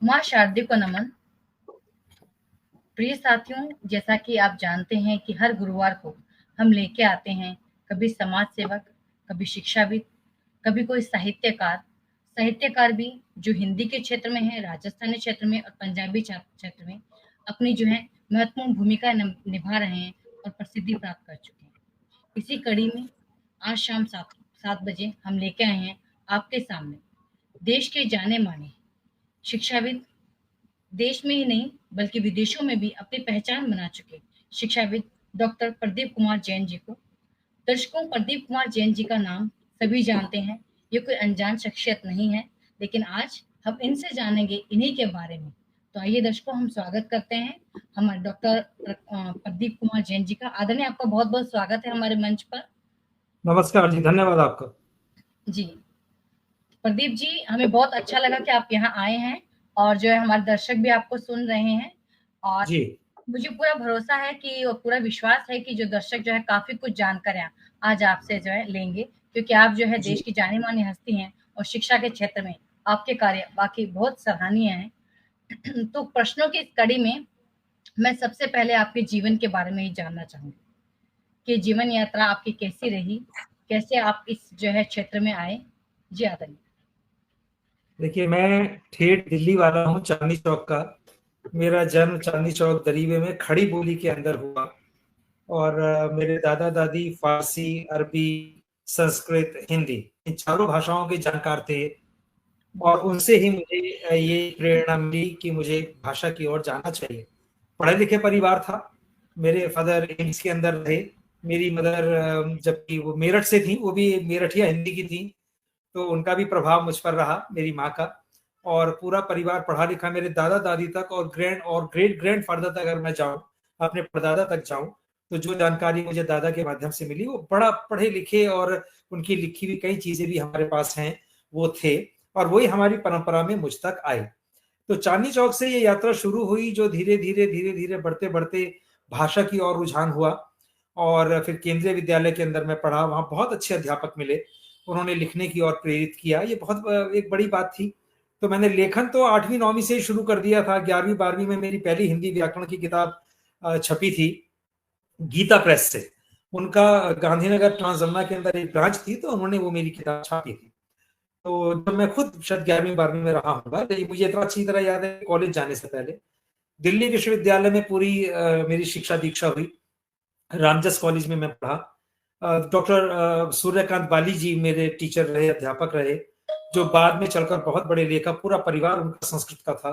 माँ शारदे को नमन। प्रिय साथियों, जैसा कि आप जानते हैं कि हर गुरुवार को हम लेके आते हैं कभी समाज सेवक, कभी शिक्षाविद, कभी कोई साहित्यकार। साहित्यकार भी जो हिंदी के क्षेत्र में है, राजस्थानी क्षेत्र में और पंजाबी क्षेत्र में अपनी जो है महत्वपूर्ण भूमिका निभा रहे हैं और प्रसिद्धि प्राप्त कर चुके हैं। इसी कड़ी में आज शाम 7 बजे हम लेके आए हैं आपके सामने देश के जाने माने शिक्षाविद, देश में ही नहीं बल्कि विदेशों में भी अपनी पहचान बना चुके शिक्षाविद डॉक्टर प्रदीप कुमार जैन जी को। दर्शकों, प्रदीप कुमार जैन जी का नाम सभी जानते हैं, ये कोई अनजान शख्सियत नहीं है, लेकिन आज हम इनसे जानेंगे इन्हीं के बारे में। तो आइए दर्शकों, हम स्वागत करते हैं हमारे डॉक्टर प्रदीप कुमार जैन जी का। आदरणीय, आपका बहुत बहुत स्वागत है हमारे मंच पर। नमस्कार जी, धन्यवाद आपका। जी प्रदीप जी, हमें बहुत अच्छा लगा कि आप यहाँ आए हैं और जो है हमारे दर्शक भी आपको सुन रहे हैं। और जी। मुझे पूरा भरोसा है कि और पूरा विश्वास है कि जो दर्शक जो है काफ़ी कुछ जानकारियाँ आज आपसे जो है लेंगे, क्योंकि आप जो है जी। देश की जानी-मानी हस्ती हैं और शिक्षा के क्षेत्र में आपके कार्य वाक़ई बहुत सराहनीय हैं। तो प्रश्नों की इस कड़ी में मैं सबसे पहले आपके जीवन के बारे में ही जानना चाहूँगी कि जीवन यात्रा आपकी कैसी रही? कैसे आप इस जो है क्षेत्र में आए? जी, आदरणीय। देखिए, मैं ठेठ दिल्ली वाला हूँ, चांदनी चौक का। मेरा जन्म चांदनी चौक दरीबे में खड़ी बोली के अंदर हुआ और मेरे दादा-दादी फ़ारसी, अरबी, संस्कृत, हिंदी इन चारों भाषाओं के जानकार थे और बहुत उनसे ही मुझे ये प्रेरणा मिली कि मुझे भाषा की ओर जाना चाहिए। पढ़े-लिखे परिवार था। मेरे फादर एम्स के अंदर रहे। मेरी मदर जबकि वो मेरठ से थी, वो भी मेरठिया हिंदी की थी। तो उनका भी प्रभाव मुझ पर रहा, मेरी माँ का। और पूरा परिवार पढ़ा-लिखा, मेरे दादा-दादी तक और ग्रेट ग्रैंडफ़ादर तक अगर मैं जाऊँ, अपने परदादा तक जाऊँ, तो जो जानकारी मुझे दादा के माध्यम से मिली, वो बड़ा पढ़े-लिखे और उनकी लिखी हुई कई चीज़ें भी हमारे पास हैं, वो थे और वही हमारी परंपरा में मुझ तक आए। तो चांदनी चौक से ये यात्रा शुरू हुई, जो धीरे-धीरे बढ़ते-बढ़ते भाषा की ओर रुझान हुआ और फिर केंद्रीय विद्यालय के अंदर मैं पढ़ा। वहाँ बहुत अच्छे अध्यापक मिले। उन्होंने लिखने की ओर प्रेरित किया। ये बहुत एक बड़ी बात थी। तो मैंने लेखन तो 8वीं-9वीं से ही शुरू कर दिया था। 11वीं-12वीं में मेरी पहली हिंदी व्याकरण की किताब छपी थी, गीता प्रेस से। उनका गांधीनगर ट्रांसजमुना के अंदर एक ब्रांच थी, तो उन्होंने वो मेरी किताब छापी थी। तो जब मैं खुद शायद 11वीं-12वीं में रहा हूँगा, लेकिन मुझे इतना अच्छी तरह याद है, कॉलेज जाने से पहले दिल्ली विश्वविद्यालय में पूरी मेरी शिक्षा दीक्षा हुई। रामजस कॉलेज में मैं पढ़ा। डॉक्टर सूर्यकांत बाली जी मेरे टीचर रहे, अध्यापक रहे, जो बाद में चलकर बहुत बड़े लेखक, पूरा परिवार उनका संस्कृत का था।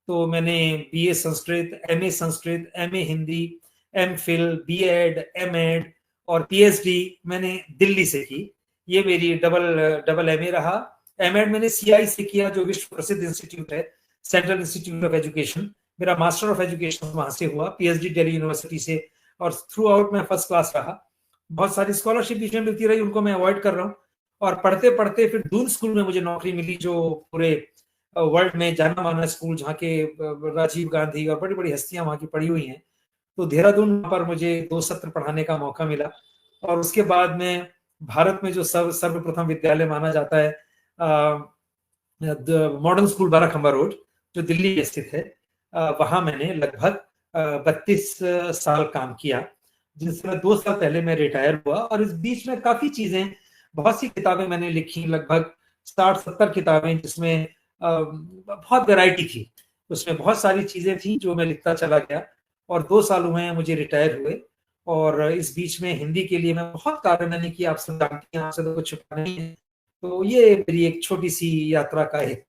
तो मैंने BA Sanskrit, MA Sanskrit, MA Hindi, MPhil, BEd, MEd और पीएचडी मैंने दिल्ली से की। ये मेरी डबल डबल एमए रहा। एमएड मैंने सीआई से किया, जो विश्व प्रसिद्ध इंस्टीट्यूट है, सेंट्रल इंस्टीट्यूट ऑफ एजुकेशन। मेरा मास्टर ऑफ एजुकेशन वहां से हुआ, पीएचडी दिल्ली यूनिवर्सिटी से। और थ्रू आउट मैं फर्स्ट क्लास रहा। बहुत सारी स्कॉलरशिप बीच में मिलती रही, उनको मैं अवॉइड कर रहा हूँ। और पढ़ते पढ़ते फिर दून स्कूल में मुझे नौकरी मिली, जो पूरे वर्ल्ड में जाना माना स्कूल, जहाँ के राजीव गांधी और बड़ी बड़ी हस्तियां वहाँ की पढ़ी हुई हैं। तो देहरादून पर मुझे 2 सत्र पढ़ाने का मौका मिला। और उसके बाद में भारत में जो सर्वप्रथम विद्यालय माना जाता है, मॉडर्न स्कूल बाराखंबा रोड, जो दिल्ली में स्थित है, वहां मैंने लगभग 32 साल काम किया, जिसमें 2 साल पहले मैं रिटायर हुआ। और इस बीच में काफी चीजें, बहुत सी किताबें मैंने लिखी, लगभग 60-70 किताबें, जिसमें बहुत वैरायटी थी। उसमें बहुत सारी चीजें थी जो मैं लिखता चला गया। और 2 साल हुए हैं मुझे रिटायर हुए। और इस बीच में हिंदी के लिए मैं बहुत कार्य मैंने किया, आपसे जानती हैं, आपसे तो कुछ छुपा नहीं है। तो ये मेरी एक छोटी सी यात्रा का एक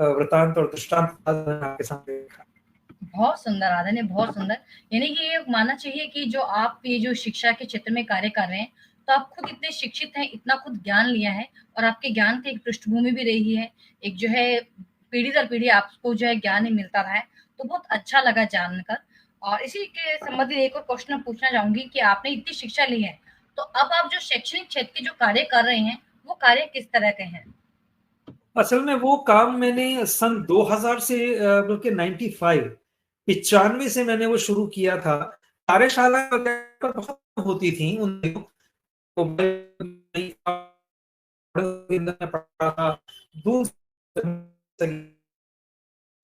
वृतांत और दृष्टांत आपके सामने रखा। बहुत सुंदर आदरणीय, बहुत सुंदर। यानी कि ये मानना चाहिए कि जो आप ये जो शिक्षा के क्षेत्र में कार्य कर रहे हैं, तो आप खुद इतने शिक्षित हैं, इतना खुद ज्ञान लिया है और आपके ज्ञान की एक पृष्ठभूमि भी रही है। एक जो है पीढ़ी दर पीढ़ी आपको जो है ज्ञान ही मिलता रहा है, तो बहुत अच्छा लगा जानकर। और इसी के संबंधित एक और क्वेश्चन मैं पूछना चाहूँगी कि आपने इतनी शिक्षा ली है, तो अब आप जो शैक्षणिक क्षेत्र के जो कार्य कर रहे हैं, वो कार्य किस तरह के हैं? असल में वो काम मैंने सन 2000 से बल्कि 95 से मैंने वो शुरू किया था। कार्यशाला वगैरह बहुत होती थी उन दिनों। तो मैं पढ़ा था, दूर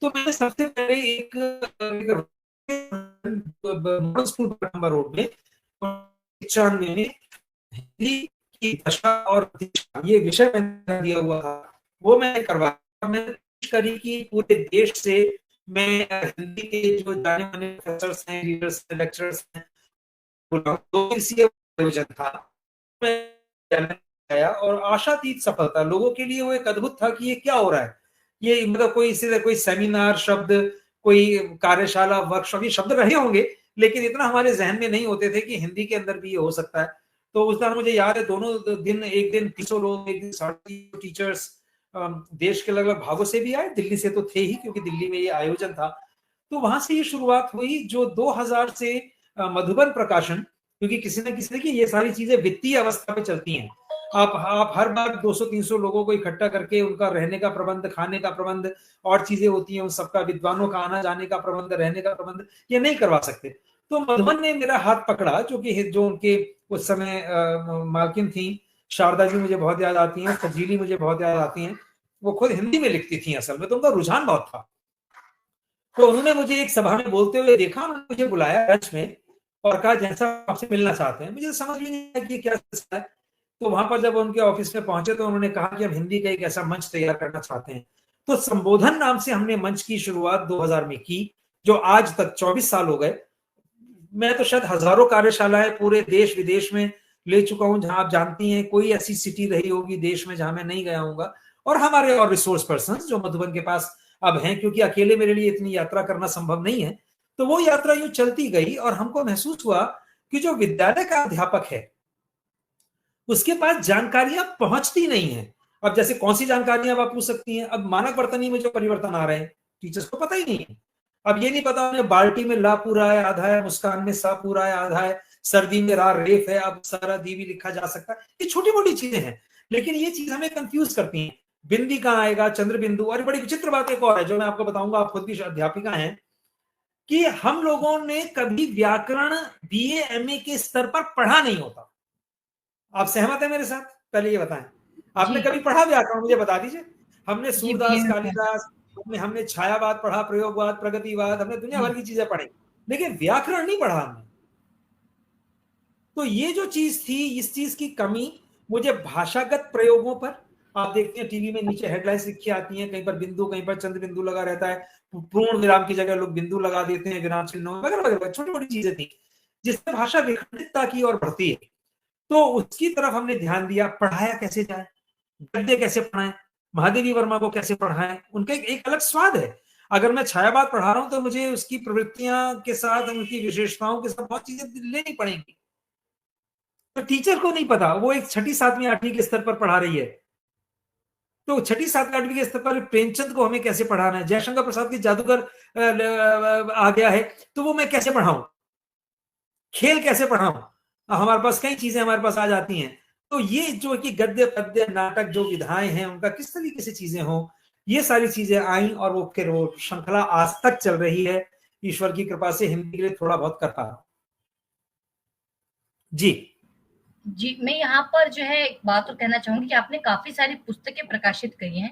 तो मैंने सबसे पहले एक मॉडल स्कूल पटना रोड में 95 में हिंदी की दशा और दिशा ये विषय मैंने दिया हुआ था, वो मैंने करवाया। मैंने कोशिश करी कि पूरे देश से मैं हिंदी के जो जाने माने प्रोफेसर्स हैं, रीडर्स हैं, लेक्चरर्स हैं, दो दिवसीय आयोजन था। मैं चैलेंज आया और आशातीत सफलता। लोगों के लिए वो एक अद्भुत था कि ये क्या हो रहा है, ये मतलब कोई इसी कोई सेमिनार शब्द, कोई कार्यशाला, वर्कशॉप, ये शब्द रहे होंगे लेकिन इतना हमारे जहन में नहीं होते थे कि हिंदी के अंदर भी ये हो सकता है। तो उस दौरान मुझे याद है दोनों दिन, एक दिन 300 लोग, एक दिन 350 टीचर्स देश के अलग अलग भागों से भी आए, दिल्ली से तो थे ही क्योंकि दिल्ली में ये आयोजन था। तो वहां से ये शुरुआत हुई जो 2000 से मधुबन प्रकाशन, क्योंकि किसी न किसी, देखिए ये सारी चीजें वित्तीय अवस्था में चलती हैं। आप हर बार 200-300 लोगों को इकट्ठा करके उनका रहने का प्रबंध, खाने का प्रबंध और चीजें होती हैं, उन सबका विद्वानों का आना जाने का प्रबंध, रहने का प्रबंध, ये नहीं करवा सकते। तो मधुबन ने मेरा हाथ पकड़ा, जो उनके उस समय मालकिन थी, शारदा जी मुझे बहुत याद आती हैं, फजीली मुझे बहुत याद आती हैं, वो खुद हिंदी में लिखती थी असल में, तो उनका रुझान बहुत था। तो उन्होंने मुझे एक सभा में बोलते हुए देखा, उन्होंने मुझे बुलाया लंच में और कहा जैसा आपसे मिलना चाहते हैं। मुझे समझ में नहीं आया कि क्या है। तो वहां पर जब उनके ऑफिस में पहुंचे तो उन्होंने कहा कि हम हिंदी का एक ऐसा मंच तैयार करना चाहते हैं। तो संबोधन नाम से हमने मंच की शुरुआत 2000 में की, जो आज तक 24 साल हो गए। मैं तो शायद हजारों कार्यशालाएं पूरे देश विदेश में ले चुका हूं, जहां आप जानती हैं कोई ऐसी सिटी रही होगी देश में जहां मैं नहीं गया हूंगा। और हमारे और रिसोर्स पर्सन जो मधुबन के पास अब हैं, क्योंकि अकेले मेरे लिए इतनी यात्रा करना संभव नहीं है, तो वो यात्रा यूं चलती गई और हमको महसूस हुआ कि जो विद्यालय का अध्यापक है उसके पास जानकारियां पहुंचती नहीं है। अब जैसे कौन सी जानकारियां आप पूछ सकती हैं, अब मानक वर्तनी में जो परिवर्तन आ रहे हैं टीचर्स को पता ही नहीं है। अब ये नहीं पता उन्हें बाल्टी में ला पूरा है आधा है, मुस्कान में सा पूरा है आधा है, सर्दी में रा रेफ है, अब सारा दी भी लिखा जा सकता है। ये छोटी मोटी चीजें हैं, लेकिन ये चीज हमें कंफ्यूज करती हैं। बिंदी कहाँ आएगा, चंद्र बिंदु। और बड़ी विचित्र बात एक और है जो मैं आपको बताऊंगा, आप खुद भी अध्यापिका हैं, कि हम लोगों ने कभी व्याकरण बीए एमए के स्तर पर पढ़ा नहीं होता। आप सहमत है मेरे साथ? पहले ये बताएं, आपने जी कभी पढ़ा व्याकरण? मुझे बता दीजिए। हमने जी बीए सूरदास, में पढ़ा। कालिदास, हमने छायावाद पढ़ा, प्रयोगवाद, प्रगतिवाद, हमने दुनिया भर जी की चीजें पढ़ी, लेकिन व्याकरण नहीं पढ़ा हमने। तो ये जो चीज थी, इस चीज की कमी मुझे भाषागत प्रयोगों पर, आप देखते हैं टीवी में नीचे हेडलाइंस लिखी आती हैं, कहीं पर बिंदु, कहीं पर चंद्र बिंदु लगा रहता है, पूर्ण विराम की जगह लोग बिंदु लगा देते हैं, विराम चिन्हों वगैरह वगैरह, छोटी छोटी चीजें थी जिससे भाषा विखंडितता की ओर बढ़ती है। तो उसकी तरफ हमने ध्यान दिया, पढ़ाया कैसे जाए, गद्य कैसे पढ़ाएं, महादेवी वर्मा को कैसे पढ़ाएं, उनका एक अलग स्वाद है। अगर मैं छायावाद पढ़ा रहा हूं तो मुझे उसकी प्रवृत्तियां के साथ, उनकी विशेषताओं के साथ बहुत चीजें लेनी पड़ेंगी। तो टीचर को नहीं पता, वो एक छठी सातवीं आठवीं के स्तर पर पढ़ा रही है, तो छठी सातवीं आठवीं के स्तर पर प्रेमचंद को हमें कैसे पढ़ाना है, जयशंकर प्रसाद की जादूगर आ गया है तो वो मैं कैसे पढ़ाऊं, खेल कैसे पढ़ाऊं, हमारे पास कई चीजें हमारे पास आ जाती हैं। तो ये जो कि गद्य पद्य नाटक जो विधाएं हैं उनका किस तरीके से चीजें हो, ये सारी चीजें आई और वो फिर वो श्रृंखला आज तक चल रही है। ईश्वर की कृपा से हिंदी के लिए थोड़ा बहुत कर पा रहा हूं। जी जी, मैं यहाँ पर जो है एक बात और कहना चाहूंगी कि आपने काफी सारी पुस्तकें प्रकाशित करी हैं,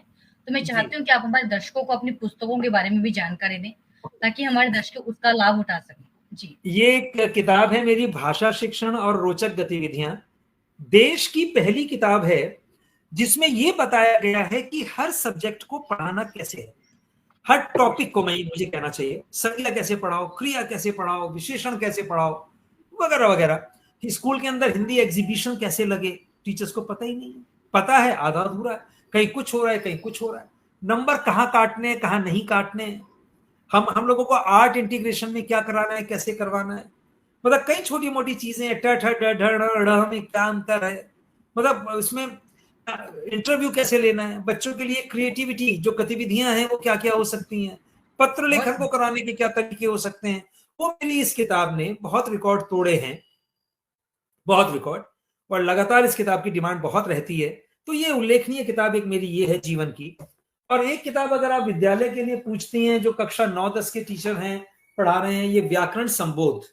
तो मैं जी, चाहती हूँ कि आप हमारे दर्शकों को अपनी पुस्तकों के बारे में भी जानकारी दें, ताकि हमारे दर्शक उसका लाभ उठा सकें। जी ये एक किताब है मेरी, भाषा शिक्षण और रोचक गतिविधियां। देश की पहली किताब है जिसमें यह बताया गया है कि हर सब्जेक्ट को पढ़ाना कैसे है, हर टॉपिक को, मैं मुझे कहना चाहिए, संज्ञा कैसे पढ़ाओ, क्रिया कैसे पढ़ाओ, विशेषण कैसे पढ़ाओ, वगैरह वगैरह। कि स्कूल के अंदर हिंदी एग्जीबिशन कैसे लगे, टीचर्स को पता ही नहीं है, पता है आधा अधूरा है, कहीं कुछ हो रहा है कहीं कुछ हो रहा है, नंबर कहाँ काटने हैं कहाँ नहीं काटने हैं, हम लोगों को आर्ट इंटीग्रेशन में क्या कराना है कैसे करवाना है, मतलब कई छोटी मोटी चीजें, ट ठ ड ढ ढ़ ढ़ में क्या अंतर है, मतलब उसमें इंटरव्यू कैसे लेना है, बच्चों के लिए क्रिएटिविटी जो गतिविधियां हैं वो क्या क्या हो सकती हैं, पत्र बहुत लेखन को कराने के क्या तरीके हो सकते हैं। वो मेरी इस किताब ने बहुत रिकॉर्ड तोड़े हैं, बहुत रिकॉर्ड, और लगातार इस किताब की डिमांड बहुत रहती है। तो ये उल्लेखनीय किताब एक मेरी ये है जीवन की। और एक किताब अगर आप विद्यालय के लिए पूछती हैं, जो कक्षा 9-10 के टीचर हैं पढ़ा रहे हैं, ये व्याकरण संबोध।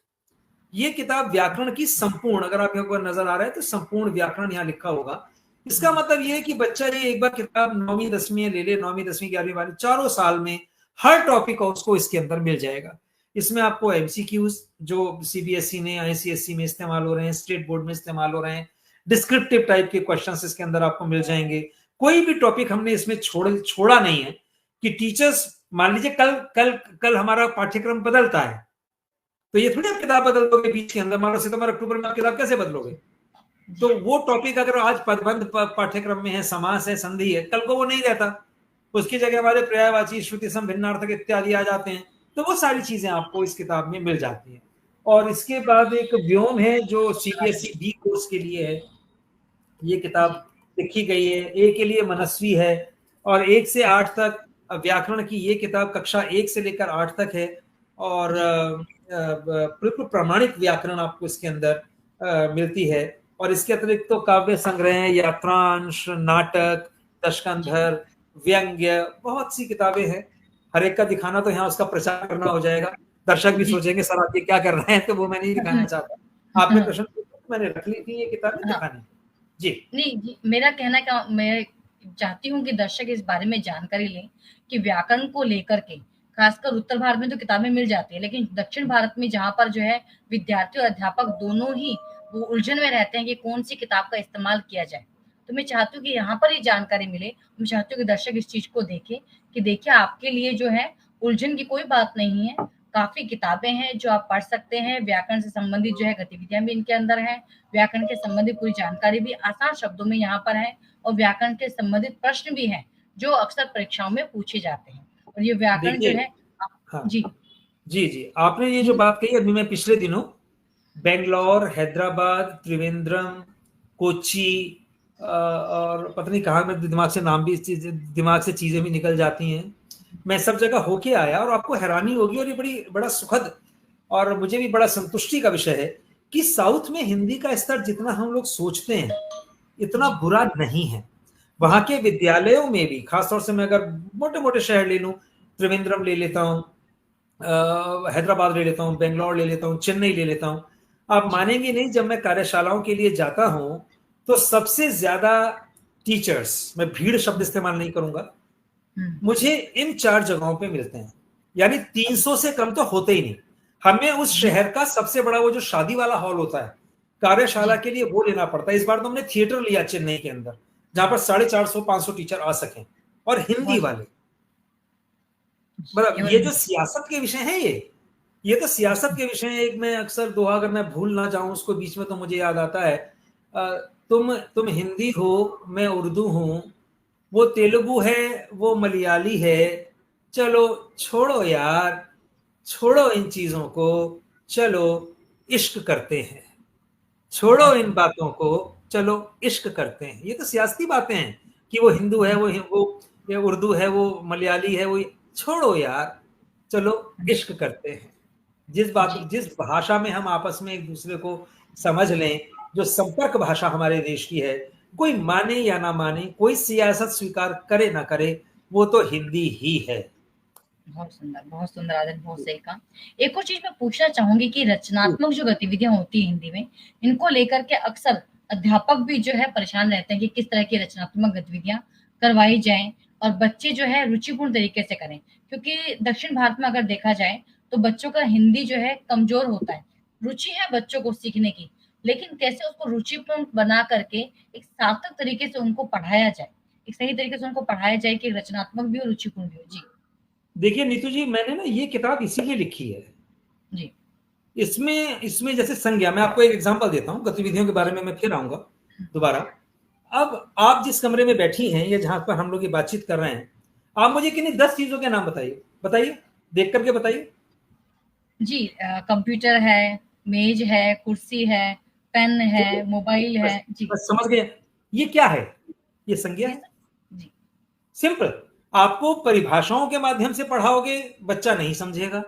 ये किताब व्याकरण की संपूर्ण, अगर आप यहाँ पर नजर आ रहा है तो संपूर्ण व्याकरण यहाँ लिखा होगा। इसका मतलब ये है कि बच्चा ये एक बार किताब 9वीं 10वीं ले ले, 9वीं 10वीं 11वीं 12वीं, चारों साल में हर टॉपिक उसको इसके अंदर मिल जाएगा। इसमें आपको एमसीक्यूज जो सीबीएसई ने आईसीएसई में इस्तेमाल हो रहे हैं, स्टेट बोर्ड में इस्तेमाल हो रहे हैं, डिस्क्रिप्टिव टाइप के क्वेश्चंस इसके अंदर आपको मिल जाएंगे। कोई भी टॉपिक हमने इसमें छोड़ा नहीं है कि टीचर्स, मान लीजिए कल कल कल हमारा पाठ्यक्रम बदलता है, तो ये थोड़ी आप किताब बदल दोगे बीच के अंदर, मान लो सितंबर अक्टूबर में आप किताब कैसे बदलोगे? तो वो टॉपिक अगर आज पदबंध पाठ्यक्रम में है, समास है, संधि है, कल को वो नहीं रहता, उसकी जगह हमारे पर्यायवाची, श्रुति सम, भिन्नार्थक इत्यादि आ जाते हैं। तो वो सारी चीजें आपको इस किताब में मिल जाती हैं। और इसके बाद एक व्योम है जो सीबीएसई बी कोर्स के लिए है। ये किताब लिखी गई है, ए के लिए मनस्वी है, और 1 से 8 तक व्याकरण की ये किताब कक्षा 1 से लेकर 8 तक है। और बिल्कुल प्रमाणिक व्याकरण आपको इसके अंदर मिलती है। और इसके अतिरिक्त तो काव्य संग्रह, यात्रांश, नाटक, दशकंधर, व्यंग्य, बहुत सी किताबें हैं। हर एक का दिखाना तो यहाँ उसका प्रचार करना हो जाएगा, दर्शक भी सोचेंगे सर आप ये क्या कर रहे हैं, तो वो मैं नहीं दिखाना चाहता। आपने प्रश्न पूछा, मैंने रख ली थी ये किताबें दिखानी। जी नहीं जी, मेरा कहना क्या, मैं चाहती हूँ कि दर्शक इस बारे में जानकारी लें कि व्याकरण को लेकर के खासकर उत्तर भारत में तो किताबें मिल जाती है, लेकिन दक्षिण भारत में जहाँ पर जो है विद्यार्थी और अध्यापक दोनों ही वो उलझन में रहते हैं कि कौन सी किताब का इस्तेमाल किया जाए। तो मैं चाहती हूँ कि यहाँ पर ही जानकारी मिले। मैं चाहती हूँ कि दर्शक इस चीज को देखे कि देखिए आपके लिए जो है उलझन की कोई बात नहीं है, काफी किताबें हैं जो आप पढ़ सकते हैं। व्याकरण से संबंधित जो है गतिविधियां भी इनके अंदर हैं, व्याकरण के संबंधित पूरी जानकारी भी आसान शब्दों में यहाँ पर है, और व्याकरण के संबंधित प्रश्न भी हैं जो अक्सर परीक्षाओं में पूछे जाते हैं। और ये व्याकरण जो देखिए, है हाँ जी जी जी, आपने ये जो बात कही, अभी मैं पिछले दिनों बेंगलोर, हैदराबाद, त्रिवेंद्रम, कोच्चि, और पता नहीं कहाँ, मेरे दिमाग से नाम भी, दिमाग से चीजें भी निकल जाती हैं, मैं सब जगह होके आया। और आपको हैरानी होगी, और ये बड़ा सुखद और मुझे भी बड़ा संतुष्टि का विषय है कि साउथ में हिंदी का स्तर जितना हम लोग सोचते हैं इतना बुरा नहीं है। वहां के विद्यालयों में भी, खासतौर से मैं अगर मोटे मोटे शहर ले लूं, त्रिवेंद्रम ले लेता हूँ, हैदराबाद ले लेता हूँ, बेंगलोर ले लेता हूँ, चेन्नई ले लेता हूँ, आप मानेंगे नहीं, जब मैं कार्यशालाओं के लिए जाता हूं तो सबसे ज्यादा टीचर्स, मैं भीड़ शब्द इस्तेमाल नहीं करूंगा, मुझे इन 4 जगहों पे मिलते हैं। यानी 300 से कम तो होते ही नहीं। हमें उस शहर का सबसे बड़ा वो जो शादी वाला हॉल होता है कार्यशाला के लिए, वो लेना पड़ता है। इस बार तो हमने थिएटर लिया चेन्नई के अंदर, जहां पर 450-500 टीचर आ सकें, और हिंदी वाले। मतलब ये जो सियासत के विषय हैं, ये तो सियासत के विषय है। एक मैं अक्सर दोहा, अगर मैं भूल ना जाऊं उसको बीच में, तो मुझे याद आता है, तुम हिंदी हो, मैं उर्दू हूं, वो तेलुगु है, वो मलयाली है, चलो छोड़ो यार, छोड़ो इन चीजों को, चलो इश्क करते हैं, छोड़ो इन बातों को, चलो इश्क करते हैं। ये तो सियासती बातें हैं कि वो हिंदू है, वो ये उर्दू है, वो मलयाली है, वो, छोड़ो यार, चलो इश्क करते हैं। जिस भाषा में हम आपस में एक दूसरे को समझ लें, जो संपर्क भाषा हमारे देश की है, कोई माने या ना माने, कोई सियासत स्वीकार करे ना करे, वो तो हिंदी ही है। बहुत सुंदर आदत, बहुत सही कहा। एक और चीज मैं पूछना चाहूंगी कि रचनात्मक जो गतिविधियां होती है हिंदी में, इनको लेकर के अक्सर अध्यापक भी जो है परेशान रहते हैं कि किस तरह की रचनात्मक गतिविधियां करवाई जाएं और बच्चे जो है रुचिपूर्ण तरीके से करें। क्योंकि दक्षिण भारत में अगर देखा जाए तो बच्चों का हिंदी जो है कमजोर होता है, रुचि है बच्चों को सीखने की, लेकिन कैसे उसको रुचिपूर्ण बना करके एक सार्थक तरीके से उनको पढ़ाया जाए, एक सही तरीके से उनको पढ़ाया जाए कि रचनात्मक भी और रुचिपूर्ण भी हो। जी देखिए नीतू जी, मैंने ना ये किताब इसीलिए लिखी है। जी इसमें इसमें जैसे संज्ञा, मैं आपको एक एग्जांपल देता हूँ, गतिविधियों के बारे में मैं फिर आऊंगा दोबारा। अब आप जिस कमरे में बैठी हैं, या जहां पर हम लोग ये बातचीत कर रहे हैं, आप मुझे किन्हीं 10 चीजों के नाम बताइए, बताइए, देख करके बताइए। जी कंप्यूटर है, मेज है, कुर्सी है, पेन है, मोबाइल है। बस जी बस समझ गए। ये क्या है? ये संज्ञा ये है। जी सिंपल। आपको परिभाषाओं के माध्यम से पढ़ाओगे, बच्चा नहीं समझेगा।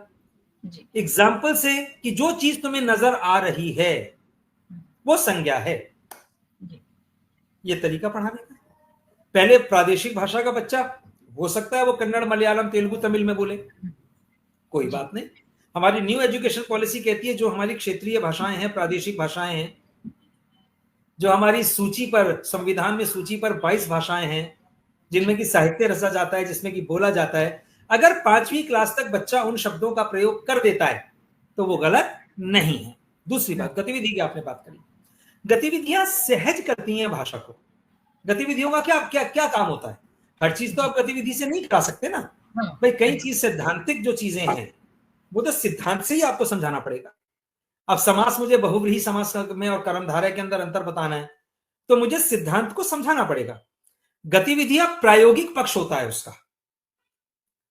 जी एग्जाम्पल से, कि जो चीज तुम्हें नजर आ रही है वो संज्ञा है। जी ये तरीका पढ़ाने का। पहले प्रादेशिक भाषा का बच्चा, हो सकता है वो कन्नड़, मलयालम, तेलुगु, तमिल में बोले, कोई जी बात नहीं। हमारी न्यू एजुकेशन पॉलिसी कहती है जो हमारी क्षेत्रीय भाषाएं हैं, प्रादेशिक भाषाएं हैं, जो हमारी सूची पर, संविधान में सूची पर 22 भाषाएं हैं, जिनमें कि साहित्य रचा जाता है, जिसमें कि बोला जाता है, अगर 5वीं क्लास तक बच्चा उन शब्दों का प्रयोग कर देता है तो वो गलत नहीं है। दूसरी बात, गतिविधि की आपने बात करी, गतिविधियां सहज करती हैं भाषा को। गतिविधियों का क्या क्या क्या काम होता है? हर चीज तो आप गतिविधि से नहीं करा सकते ना भाई। कई चीज सैद्धांतिक जो चीजें हैं वो तो सिद्धांत से ही आपको समझाना पड़ेगा। अब समास मुझे बहुव्रीहि समास में और कर्मधारय के अंदर अंतर बताना है तो मुझे सिद्धांत को समझाना पड़ेगा। गतिविधियां प्रायोगिक पक्ष होता है उसका,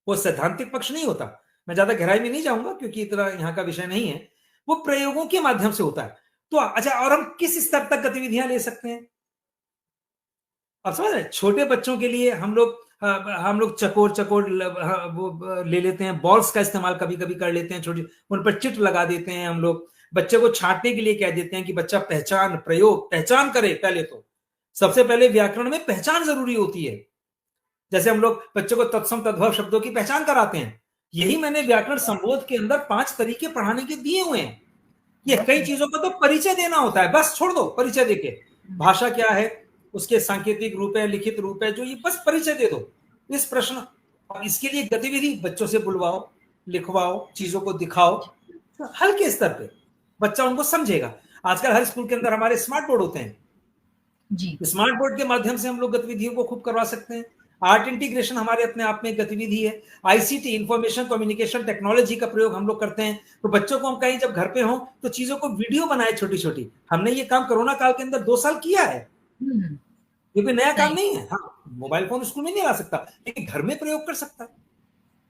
वो सैद्धांतिक पक्ष नहीं होता। मैं ज्यादा गहराई में नहीं जाऊंगा क्योंकि इतना यहाँ का विषय नहीं है। वो प्रयोगों के माध्यम से होता है। तो अच्छा, और हम किस स्तर तक गतिविधियां ले सकते हैं? अब समझ रहे, छोटे बच्चों के लिए हम लोग चकोर चकोर वो ले लेते हैं, बॉल्स का इस्तेमाल कभी कभी कर लेते हैं, छोटी उन पर चिट लगा देते हैं हम लोग। बच्चे को छांटने के लिए कह देते हैं कि बच्चा पहचान प्रयोग पहचान करे। पहले तो सबसे पहले व्याकरण में पहचान जरूरी होती है। जैसे हम लोग बच्चे को तत्सम तद्भव शब्दों की पहचान कराते हैं, यही मैंने व्याकरण संबोध के अंदर 5 तरीके पढ़ाने के दिए हुए हैं। ये कई चीजों का तो परिचय देना होता है, बस छोड़ दो परिचय देके। भाषा क्या है, उसके सांकेतिक रूप है, लिखित रूप है, जो ये बस परिचय दे दो। इस प्रश्न और इसके लिए गतिविधि, बच्चों से बुलवाओ, लिखवाओ, चीजों को दिखाओ, तो हल्के स्तर पे बच्चा उनको समझेगा। आजकल हर स्कूल के अंदर हमारे स्मार्ट बोर्ड होते हैं जी। स्मार्ट बोर्ड के माध्यम से हम लोग गतिविधियों को खूब करवा सकते हैं। आर्ट इंटीग्रेशन हमारे अपने आप में गतिविधि है। आईसीटी, इंफॉर्मेशन कम्युनिकेशन टेक्नोलॉजी का प्रयोग हम लोग करते हैं। तो बच्चों को हम कहीं जब घर पे हों तो चीजों को वीडियो बनाए छोटी छोटी। हमने ये काम कोरोना काल के अंदर 2 साल किया है। ये कोई नया काम नहीं है। हाँ, मोबाइल फोन स्कूल में नहीं ला सकता लेकिन घर में प्रयोग कर सकता है।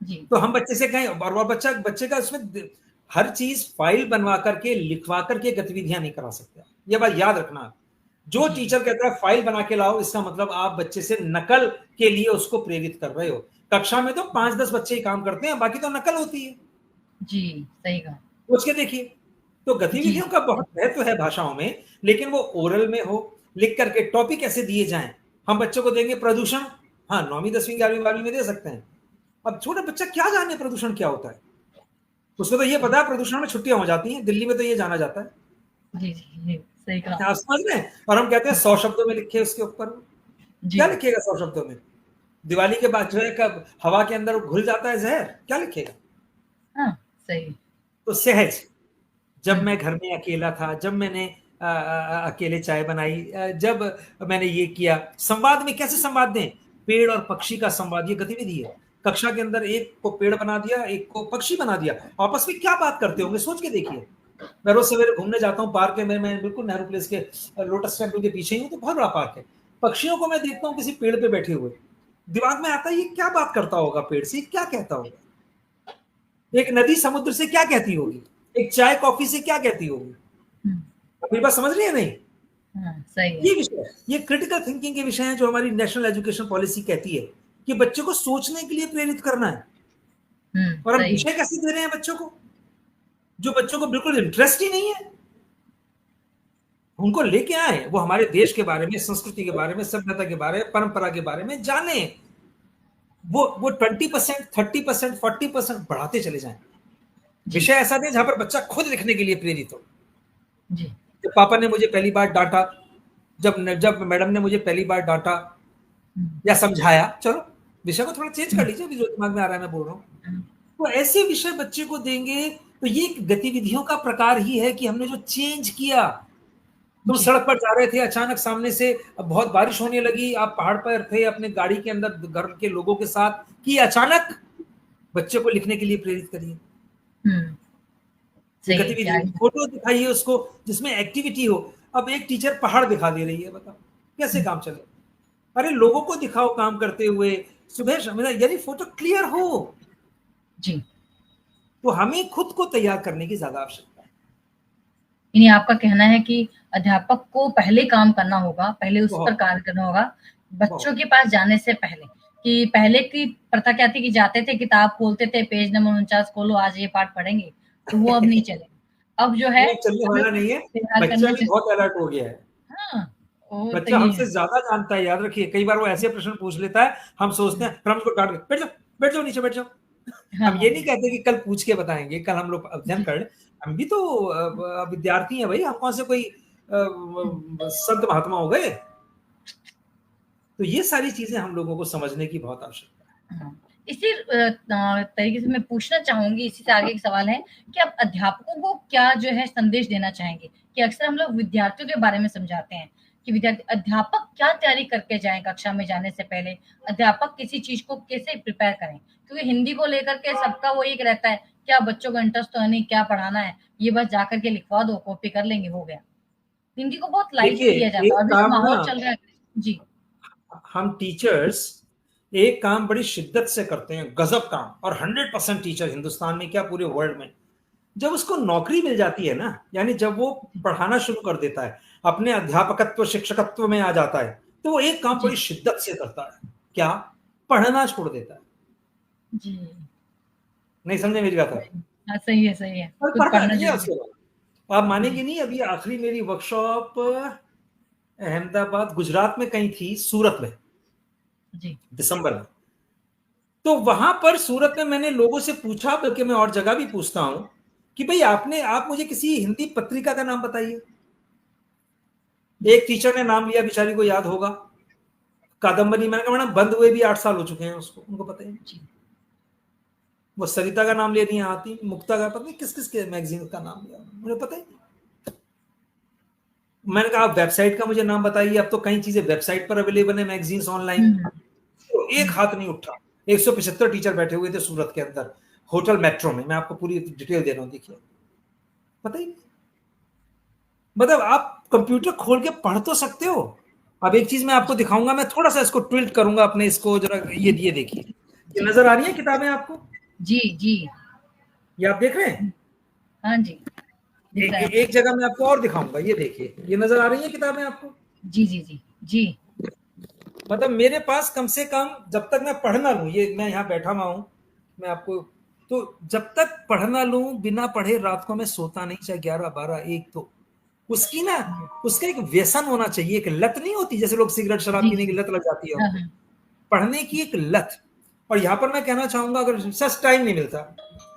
जी। तो हम बच्चे से कहें, और बच्चे का उसमें हर चीज फाइल बनवा करके लिखवा करके गतिविधियां नहीं करा सकते। ये बात याद रखना। जो टीचर कहता है फाइल बना के लाओ, इसका मतलब आप बच्चे से नकल के लिए उसको प्रेरित कर रहे हो। कक्षा में तो 5-10 बच्चे ही काम करते हैं, बाकी तो नकल होती है। जी, सही कहा। सोच के देखिए। तो गतिविधियों का बहुत महत्व है भाषाओं में, लेकिन वो ओरल में हो, लिख करके टॉपिक ऐसे दिए जाएं। हम बच्चों को देंगे प्रदूषण, हाँ 9वीं 10वीं 11वीं 12वीं में दे सकते हैं। अब छोटा बच्चा क्या जाने प्रदूषण क्या होता है? उसको तो ये पता है प्रदूषण में छुट्टियां हो जाती हैं, दिल्ली में तो ये जाना जाता है। जी जी, सही कहा। आप समझ रहे हैं? और हम कहते हैं 100 शब्दों में लिखे उसके ऊपर। क्या लिखेगा 100 शब्दों में? दिवाली के बाद जो है कब हवा के अंदर घुल जाता है जहर, क्या लिखेगा? हाँ, सही। तो सहज, जब मैं घर में अकेला था, जब मैंने अकेले चाय बनाई, जब मैंने ये किया। संवाद में कैसे संवाद दें? पेड़ और पक्षी का संवाद, ये गतिविधि है। कक्षा के अंदर एक को पेड़ बना दिया, एक को पक्षी बना दिया, आपस में क्या बात करते होंगे सोच के देखिए। मैं रोज सवेरे घूमने जाता हूँ पार्क में, मैं बिल्कुल नेहरू प्लेस के लोटस टेम्पल के पीछे ही हूँ, तो बहुत बड़ा पार्क है। पक्षियों को मैं देखता हूँ किसी पेड़ पे बैठे हुए, दिमाग में आता है ये क्या बात करता होगा, पेड़ से क्या कहता होगा। एक नदी समुद्र से क्या कहती होगी, एक चाय कॉफी से क्या कहती होगी। मेरी बात समझ रही है नहीं? सही है। ये विषय, ये क्रिटिकल थिंकिंग के विषय हैं जो हमारी नेशनल एजुकेशन पॉलिसी कहती है कि बच्चों को सोचने के लिए प्रेरित करना है। और हम विषय कैसे दे रहे हैं बच्चों को, जो बच्चों को बिल्कुल इंटरेस्ट ही नहीं है। उनको लेके आए, वो हमारे देश के बारे में, संस्कृति के बारे में, सभ्यता के बारे में, परंपरा के बारे में जाने। वो 20%, 30%, 40% बढ़ाते चले जाएं। विषय ऐसा दें जहां पर बच्चा खुद लिखने के लिए प्रेरित हो। जी। जब पापा ने मुझे पहली बार डांटा, जब मैडम ने मुझे पहली बार डांटा या समझाया, चलो विषय को थोड़ा चेंज कर लीजिए, जो दिमाग में आ रहा है मैं बोल रहा हूँ, तो ऐसे विषय बच्चे को देंगे। तो ये गतिविधियों का प्रकार ही है कि हमने जो चेंज किया। तुम सड़क पर जा रहे थे, अचानक सामने से बहुत बारिश होने लगी, आप पहाड़ पर थे अपने गाड़ी के अंदर घर के लोगों के साथ, कि अचानक बच्चे को लिखने के लिए प्रेरित करिए। गतिविधि, फोटो दिखाइए उसको जिसमें एक्टिविटी हो। अब एक टीचर पहाड़ दिखा दे रही है, बताओ कैसे काम चले? अरे लोगों को दिखाओ काम करते हुए, सुबह यानी फोटो क्लियर हो जी। तो हमें खुद को तैयार करने की ज्यादा आवश्यकता है। यानी आपका कहना है कि अध्यापक को पहले काम करना होगा, पहले उस पर कार्य करना होगा बच्चों के पास जाने से पहले। कि पहले की प्रथा क्या थी कि जाते थे, किताब खोलते थे, पेज नंबर 49 खोलो, आज ये पाठ पढ़ेंगे, तो वो अब नहीं चले। अब जो है चलने वाला नहीं है, बच्चा भी बहुत अलर्ट हो गया है। हाँ, बच्चा हमसे ज्यादा जानता है, याद रखिए। कई बार वो ऐसे प्रश्न पूछ लेता है, हम सोचते हैं, फिर हम उसको डांट, बैठ जाओ नीचे बैठ जाओ। हम ये नहीं कहते कि कल पूछ के बताएंगे, कल हम लोग अध्ययन कर, हम भी तो विद्यार्थी हैं भाई, हम कौन से कोई संत महात्मा हो गए। तो ये सारी चीजें हम लोगों को समझने की बहुत आवश्यकता है। इसी तरीके से मैं पूछना चाहूंगी, इसी से आगे एक सवाल है कि आप अध्यापकों को क्या जो है संदेश देना चाहेंगे? कि अक्सर हम लोग विद्यार्थियों के बारे में समझाते हैं कि विद्यार्थी अध्यापक क्या तैयारी करके जाएं कक्षा में जाने से पहले, अध्यापक किसी चीज को कैसे प्रिपेयर करें, क्योंकि हिंदी को लेकर के सबका वो एक रहता है, क्या बच्चों का इंटरेस्ट तो है नहीं, क्या पढ़ाना है, ये बस जाकर के लिखवा दो, कॉपी कर लेंगे, हो गया। हिंदी को बहुत लाइट देखिए, लिया जाता है, एक अभी जो काम ना, माहौल चल रहा है। जी। हम टीचर्स एक काम बड़ी शिद्दत से करते हैं, गजब काम, और 100% टीचर हिंदुस्तान में क्या पूरे वर्ल्ड में, जब उसको नौकरी मिल जाती है ना, यानी जब वो पढ़ाना शुरू कर देता है, अपने अध्यापकत्व शिक्षकत्व में आ जाता है, तो वो एक काम जी। बड़ी शिद्दत से करता है, क्या? पढ़ना छोड़ देता है। जी। नहीं समझे मेरी बात? हाँ, सही है, सही है। और खुद पढ़ना पढ़ना नहीं है ज़रूरी उसके बाद। आप है। जी, मानेंगे नहीं, अभी आखिरी मेरी वर्कशॉप अहमदाबाद गुजरात में कहीं थी, सूरत में, जी, दिसंबर में। तो वहां पर सूरत में मैंने लोगों से पूछा, बल्कि मैं और जगह भी पूछता हूं, कि भाई आप मुझे किसी हिंदी पत्रिका का नाम बताइए। एक टीचर ने नाम लिया, बेचारी को याद होगा, कादम्बरी। मैंने कहा मैडम बंद हुए भी 8 साल हो चुके हैं उसको, उनको पता ही नहीं। जी। वो सरिता का नाम ले रही है, आती मुक्ता का, पता नहीं किस किस के मैगजीन का नाम लिया, मुझे पता ही नहीं। मैंने कहा आप वेबसाइट का मुझे नाम बताइए, अब तो कई चीजें वेबसाइट पर अवेलेबल है, मैगजीन्स ऑनलाइन। हुँ, तो एक हुँ। हाथ नहीं उठा। 175 टीचर बैठे हुए थे सूरत के अंदर, होटल मेट्रो में। मैं आपको पूरी डिटेल दे रहा हूँ, देखिए, पता ही नहीं। मतलब आप कंप्यूटर खोल के पढ़ तो सकते हो। अब एक चीज मैं आपको दिखाऊंगा, मैं थोड़ा सा इसको ट्विल्ट करूंगा अपने, इसको जरा ये देखिए, ये जी, नजर आ रही है किताबें आपको? जी, जी। ये आप देख रहे हैं? हाँ जी, दिख रहा है। एक जगह मैं आपको और दिखाऊंगा, ये देखिए, ये नजर आ रही है किताबें आपको? जी, जी, जी, जी। मतलब मेरे पास कम से कम, जब तक मैं पढ़ ना लूं, ये मैं यहाँ बैठा हुआ हूँ, मैं आपको, तो जब तक पढ़ ना लूं, बिना पढ़े रात को मैं सोता नहीं, चाहे 11 12 1, तो उसकी ना, उसका एक व्यसन होना चाहिए, एक लत नहीं होती, जैसे लोग सिगरेट शराब जी, पीने की जी। लत लग जाती है हाँ, उनको, हाँ। पढ़ने की एक लत। और यहाँ पर मैं कहना चाहूंगा, अगर सच टाइम नहीं मिलता,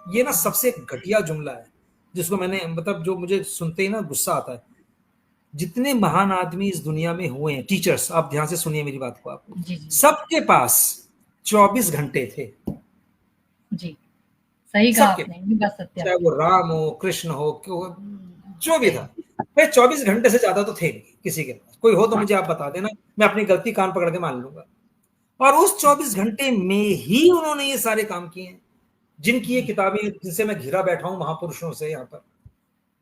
ये ना जी, सबसे घटिया जुमला है, जिसको मैंने, मतलब जो मुझे सुनते ही ना गुस्सा आता है। जितने महान आदमी इस दुनिया में हुए हैं, टीचर्स, आप ध्यान से सुनिए मेरी बात को, आप जी, जी, सबके पास 24 घंटे थे। जी। सही कहा सबके, आपने, ये बात सत्य है चाहे आपकी। वो राम हो, कृष्ण हो, जो भी था, सही। भाई 24 घंटे से ज्यादा तो थे नहीं किसी के पास। कोई हो तो मुझे आप बता देना, मैं अपनी गलती कान पकड़ के मान लूंगा। और उस 24 घंटे में ही उन्होंने ये सारे काम किए हैं, जिनकी ये जी, किताबें, जिनसे मैं घिरा बैठा हूं महापुरुषों से, यहाँ पर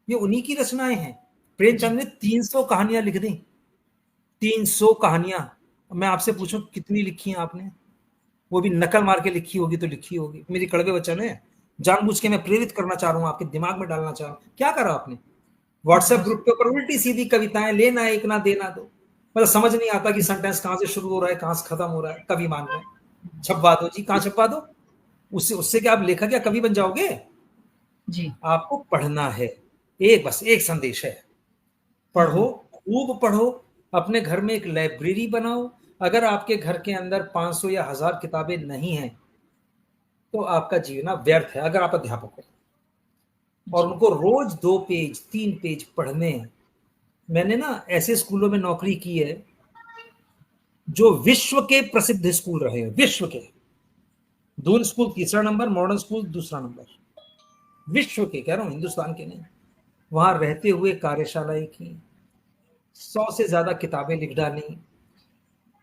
ये उन्हीं की रचनाएं हैं। प्रेमचंद जी। ने 300 कहानियां लिख दी, 300 कहानियां। मैं आपसे जी, पूछूं कितनी लिखी हैं आपने? वो भी नकल मार के लिखी होगी तो लिखी होगी, मेरी कड़वे वचन है, जानबूझ के मैं प्रेरित करना चाह रहा हूं, आपके दिमाग में डालना चाह रहा हूं। क्या करा आपने? व्हाट्सएप जी, ग्रुप के ऊपर उल्टी सीधी कविताएं, लेना एक ना देना दो, मतलब समझ नहीं आता कि सेंटेंस कहां से शुरू हो रहा है, कहां से खत्म हो रहा है। कवि मान रहे हैं, छपवा दो जी, कहां छपवा दो? उससे उससे क्या आप लेखक या कवि बन जाओगे? जी। आपको पढ़ना है। एक, बस एक संदेश है, पढ़ो, खूब पढ़ो, अपने घर में एक लाइब्रेरी बनाओ। अगर आपके घर के अंदर 500 या 1000 किताबें नहीं हैं, तो आपका जीना व्यर्थ है, अगर आप अध्यापक हो। और जी, उनको रोज 2 पेज 3 पेज पढ़ने हैं। मैंने ना ऐसे स्कूलों में नौकरी की है जो विश्व के प्रसिद्ध स्कूल रहे हैं, विश्व के। दून स्कूल तीसरा नंबर, मॉडर्न स्कूल दूसरा नंबर, विश्व के कह रहा हूं, हिंदुस्तान के नहीं। वहां रहते हुए कार्यशालाएं की, 100 से ज्यादा किताबें लिख डाली,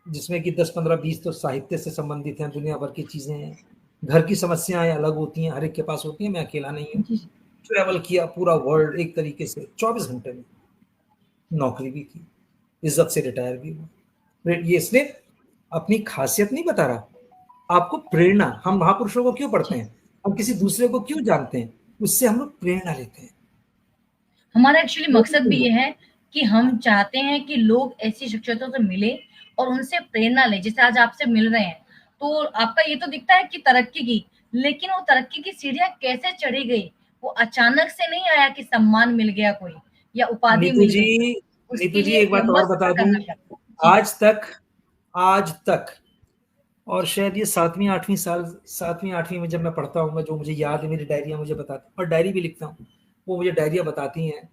जिसमें कि 10 15 20 तो साहित्य से संबंधित हैं, दुनिया भर की चीजें हैं। घर की समस्याएं अलग होती हैं, हर एक के पास होती हैं, मैं अकेला नहीं हूँ। जी। ट्रेवल किया पूरा वर्ल्ड एक तरीके से 24 घंटे में, नौकरी भी की, इज्जत से रिटायर भी हुआ। ये इसलिए अपनी खासियत नहीं बता रहा, आपको प्रेरणा। हम महापुरुषों को क्यों पढ़ते जी। हैं, हम किसी दूसरे को क्यों जानते हैं? उससे हम लोग प्रेरणा लेते हैं। हमारा एक्चुअली वो मकसद भी ये है कि हम चाहते हैं कि लोग ऐसी शख्सियतों से मिले और उनसे प्रेरणा लें, जैसे आज आपसे मिल रहे हैं। तो आपका ये तो दिखता है कि तरक्की की, लेकिन वो तरक्की की सीढ़ियाँ कैसे चढ़ी गई? वो अचानक से नहीं आया कि सम्मान मिल गया कोई या उपाधि नीतू मिल जी, गई। नीतू उसके जी लिए एक बात और यमक बता सफ़र दूं, करना पड़ा। जी, आज तक और शायद ये 7वीं 8वीं में जब मैं पढ़ता हूँ, जो मुझे याद है, मेरी डायरियां मुझे बताती, और डायरी भी लिखता हूँ, वो मुझे डायरियां बताती हैं,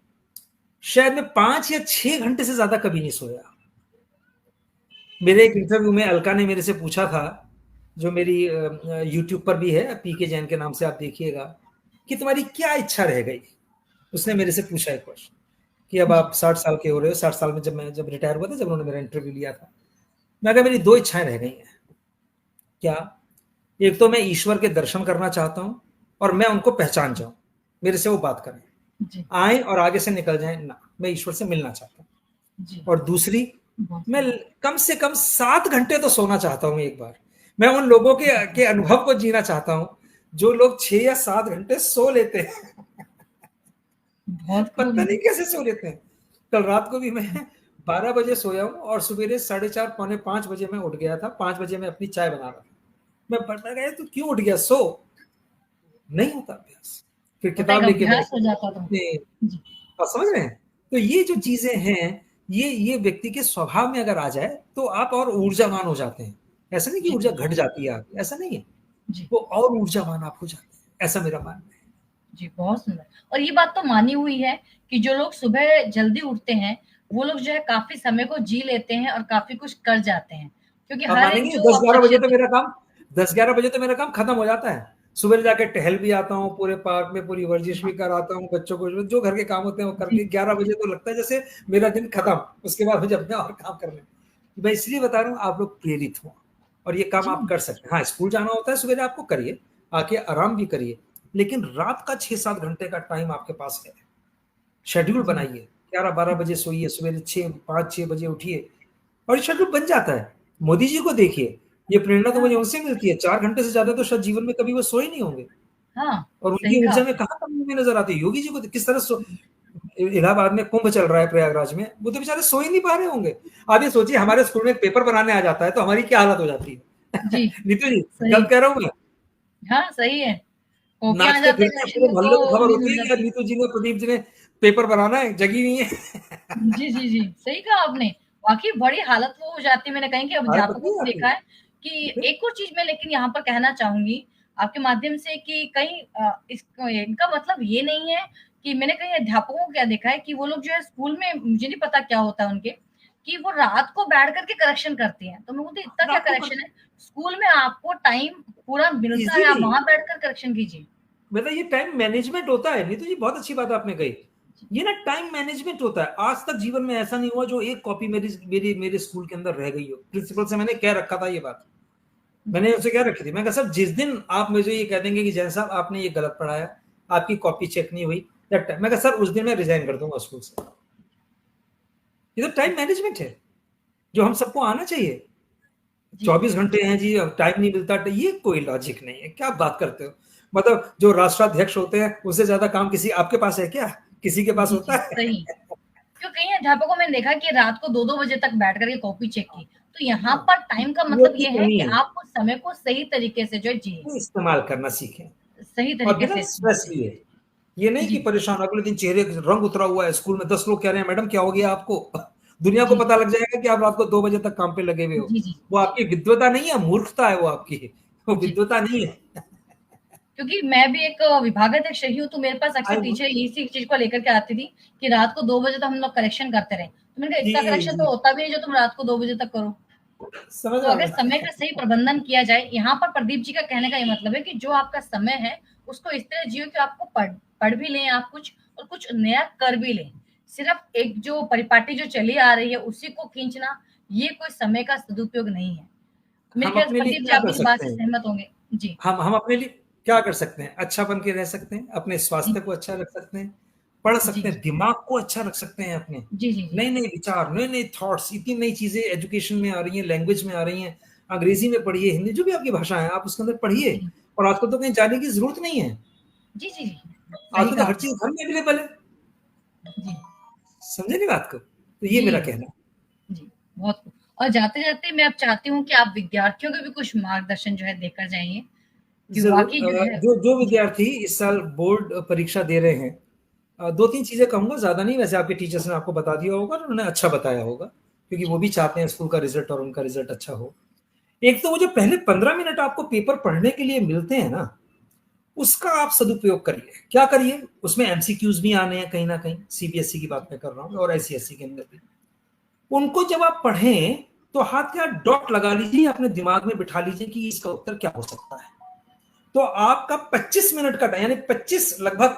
शायद मैं 5 या 6 घंटे से ज्यादा कभी नहीं सोया। मेरे एक इंटरव्यू में अलका ने मेरे से पूछा था जो मेरी यूट्यूब पर भी है, पीके जैन के नाम से, आप देखिएगा कि तुम्हारी क्या इच्छा रह गई। उसने मेरे से पूछा एक क्वेश्चन कि अब जी आप 60 साल के हो रहे हो, 60 साल में जब रिटायर हुआ था, जब उन्होंने मेरा इंटरव्यू लिया था, मैं कहा मेरी दो इच्छाएं रह गई हैं। क्या? एक तो मैं ईश्वर के दर्शन करना चाहता हूं और मैं उनको पहचान जाऊं, मेरे से वो बात करें, जी आए और आगे से निकल जाए ना, मैं ईश्वर से मिलना चाहता हूं। जी। और दूसरी, बहुत मैं सुंदर। कम से कम 7 घंटे तो सोना चाहता हूं एक बार। मैं उन लोगों के अनुभव को जीना चाहता हूं जो लोग 6 या 7 घंटे सो लेते हैं। बहुत खूब। पता नहीं कैसे सो लेते हैं। कल रात को भी मैं 12 बजे सोया हूँ और सवेरे 4:30 पौने 5 बजे मैं उठ गया था। 5 बजे मैं अपनी चाय बना रहा था। मैं पता गया तू क्यों उठ गया, सो नहीं होता अभ्यास। फिर होता है किताब कि लेके अभ्यास बैठे हो जाता तो। अपने, जी आप समझ रहे हैं? तो ये जो चीजें हैं, ये व्यक्ति के स्वभाव में अगर आ जाए तो आप और ऊर्जावान हो जाते हैं। ऐसा नहीं कि जी ऊर्जा घट जाती है आपकी, ऐसा नहीं है। जी वो और ऊर्जावान आप हो जाते हैं, ऐसा मेरा मानना है। जी। बहुत सुंदर। और ये बात तो मानी हुई है कि जो लोग सुबह जल्दी उठते हैं वो लोग जो है काफी समय को जी लेते हैं और काफी कुछ कर जाते हैं, क्योंकि आप हर एक मानेंगे जो दस आप ग्यारह बजे शख्सियत तो होती मेरा काम 10-11 बजे तो मेरा काम खत्म हो जाता है। सुबह जाके टहल भी आता हूँ पूरे पार्क में, पूरी वर्जिश भी कराता हूँ बच्चों को, जो घर के काम होते हैं वो जी करके 11 बजे तो लगता है जैसे मेरा दिन खत्म। उसके बाद मुझे अपने और काम करने, मैं इसलिए बता रहा हूँ आप लोग प्रेरित हो और ये काम जी आप कर सकते हैं। हाँ, स्कूल जाना होता है सवेरे, आपको करिए, आके आराम भी करिए, लेकिन रात का 6-7 घंटे का टाइम आपके पास है। शेड्यूल जी बनाइए, 11-12 बजे सोइए, सवेरे 5-6 बजे उठिए, और शेड्यूल बन जाता है। मोदी जी को देखिए, ये प्रेरणा तो मुझे हाँ उनसे मिलती है। 4 घंटे से ज्यादा तो शायद जीवन में कभी वो सोए नहीं होंगे, हाँ। और सही उनकी कहा ऊर्जा में आपने। कहाँ कमी हमें नजर आती है। योगी जी को किस तरह इलाहाबाद में कुंभ चल रहा है, प्रयागराज में, वो तो बेचारे सो ही नहीं पा रहे होंगे। आप ये सोचिए, हमारे स्कूल में पेपर बनाने आ जाता है तो हमारी क्या हालत हो जाती है। जी नीतू जी, सही। गलत कह रहा हूं मैं? हाँ सही है। कॉपियां आ नाचते जाते हैं फिरते करेक्शन पूरे में मोहल्ले को तो खबर नींद होती उड़ है कि यार जाती नीतू जी ने, प्रदीप जी ने पेपर बनाना है, जगी नहीं है। है। जी जी। सही कहा आपने। वाकई बड़ी हालत वो हो जाती है। मैंने कहीं कि हालत अध्यापकों नहीं को आती देखा है है कि फिर। एक और चीज मैं लेकिन यहाँ पर कहना चाहूंगी आपके माध्यम से कि कहीं इसको इनका मतलब ये नहीं है कि मैंने कहीं अध्यापकों को क्या देखा है कि वो लोग जो है स्कूल में, मुझे नहीं पता क्या होता है उनके, कि वो रात को बैठ करके करेक्शन करते हैं। तो मैं बोलती इतना क्या रात को करेक्शन है, स्कूल में आपको टाइम पूरा मिलता है, आप इजीली, वहां बैठकर करेक्शन कीजिए। मतलब ये टाइम मैनेजमेंट होता है। नीतू जी, बहुत अच्छी बात आपने कही। ये ना टाइम मैनेजमेंट होता है। आज तक जीवन में ऐसा नहीं हुआ जो एक कॉपी मेरी मेरी मेरे स्कूल के अंदर रह गई हो। प्रिंसिपल से मैंने कह रखा था ये बात, मैंने उनसे क्या रखी थी, मैं कहा सर जिस दिन आप मुझे ये कह देंगे कि जैन साहब आपने ये गलत पढ़ाया, आपकी कॉपी चेक नहीं हुई, मैं कहा सर उस दिन मैं रिजाइन कर दूंगा स्कूल से। ये तो टाइम मैनेजमेंट है जो हम सबको आना चाहिए। जी 24 घंटे हैं जी, अब टाइम नहीं मिलता, ये कोई लॉजिक नहीं है। क्या बात करते हो? मतलब जो राष्ट्राध्यक्ष होते हैं उससे ज्यादा काम किसी आपके पास है क्या? किसी के पास जी होता जी है? सही। क्यों कई अध्यापकों में देखा कि रात को 2-2 बजे तक बैठ करके कॉपी चेक की। तो यहाँ हाँ, पर टाइम का वो मतलब की ये है कमी कि है। आप उस समय को सही तरीके से जो है जिए, वो इस्तेमाल करना सीखें सही और तरीके बिना से इस्तेमाल स्ट्रेस करें। लिए। ये नहीं कि जी, परेशान अगले दिन चेहरे रंग उतरा हुआ है, स्कूल में 10 लोग कह रहे हैं मैडम क्या हो गया आपको। दुनिया को जी, पता लग जाएगा कि आप रात को 2 बजे तक काम पे लगे हुए हो। जी, जी, वो आपकी विद्वता नहीं है, मूर्खता है वो आपकी, वो जी। विद्वता नहीं है। क्योंकि मैं भी एक विभागाध्यक्ष रही हूँ, तो मेरे पास अक्सर आई टीचर इसी चीज़ को लेकर के आती थी कि रात को 2 बजे तक हम लोग करेक्शन करते रहे। तो मैंने कहा जी इतना करेक्शन तो जी, होता भी नहीं जो तुम रात को 2 बजे तक करो। समझ तो रहा हूं अगर समय मैं। का सही प्रबंधन किया जाए, यहाँ पर प्रदीप जी का कहने का ये मतलब है कि जो आपका समय है, उसको इस तरह जियो कि आपको पढ़ पढ़ भी लें आप कुछ और कुछ नया कर भी लें। सिर्फ एक जो परिपाटी जो चली आ रही है, उसी को खींचना, ये कोई समय का सदुपयोग नहीं है। मेरे हम ख्याल से अपने लिए प्रदीप जी क्या आप कर भी इस बात सकते से हैं? सहमत होंगे। जी, हम अपने लिए क्या कर सकते हैं? अच्छा बन के रह सकते हैं, अपने जी, स्वास्थ्य को अच्छा रख सकते हैं, पढ़ जी, सकते हैं, दिमाग को अच्छा रख सकते हैं अपने। जी, जी, जी, नए नए विचार, नए नए थॉट्स, इतनी नई चीजें एजुकेशन में आ रही हैं, लैंग्वेज में आ रही हैं। अंग्रेजी में पढ़िए, हिंदी, जो भी आपकी भाषा है आप उसके अंदर पढ़िए। जी, और आजकल तो कहीं जाने की जरूरत नहीं है। जी, जी, जी, सही आजकल तो कहा हर आपने। चीज घर में अवेलेबल है। जी, समझे नहीं बात को? तो ये जी, मेरा कहना है। जी, बहुत खूब। और जाते-जाते मैं अब चाहती हूँ कि आप विद्यार्थियों को भी कुछ मार्गदर्शन जो है देकर जाइए, कि जरूर। वाक़ई जो है। जो जो जी, विद्यार्थी इस साल बोर्ड परीक्षा दे रहे हैं, 2-3 चीजें कहूंगा, ज्यादा नहीं। वैसे आपके टीचर्स ने आपको बता दिया होगा और उन्होंने अच्छा बताया होगा, क्योंकि जी, वो भी चाहते हैं स्कूल का रिजल्ट और उनका रिजल्ट अच्छा हो। एक तो वो जो पहले 15 मिनट आपको पेपर पढ़ने के लिए मिलते हैं ना, उसका आप सदुपयोग करिए। क्या करिए? उसमें एमसीक्यूज भी आने हैं कहीं ना कहीं, सीबीएसई की बात मैं कर रहा हूँ और आईसीएसई के अंदर भी। उनको जब आप पढ़ें तो हाथ का डॉट लगा लीजिए, अपने दिमाग में बिठा लीजिए कि इसका उत्तर क्या हो सकता है। तो आपका 25 मिनट का, यानी 25 लगभग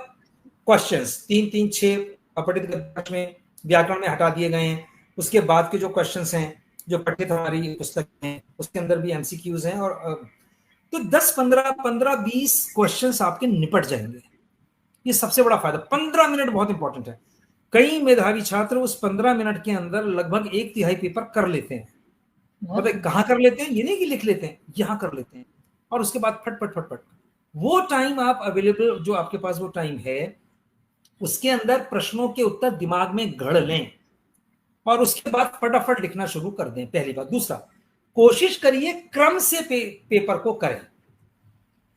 क्वेश्चंस, 3-3-6 अपठित में व्याकरण में हटा दिए गए हैं। उसके बाद के जो क्वेश्चंस हैं जो पठित हमारी पुस्तक में, उसके अंदर भी एमसीक्यूज हैं, और तो 10-15-15-20 क्वेश्चंस आपके निपट जाएंगे। ये सबसे बड़ा फायदा। 15 मिनट बहुत इंपॉर्टेंट है। कई मेधावी छात्र उस 15 मिनट के अंदर लगभग 1/3 पेपर कर लेते हैं। मतलब कहाँ कर लेते हैं, ये नहीं कि लिख लेते हैं, यहां कर लेते हैं, और उसके बाद फट फट फट फट वो टाइम आप अवेलेबल, जो आपके पास वो टाइम है, उसके अंदर प्रश्नों के उत्तर दिमाग में गढ़ लें और उसके बाद फटाफट लिखना शुरू कर दें। पहली बात। दूसरा, कोशिश करिए क्रम से पेपर को करें।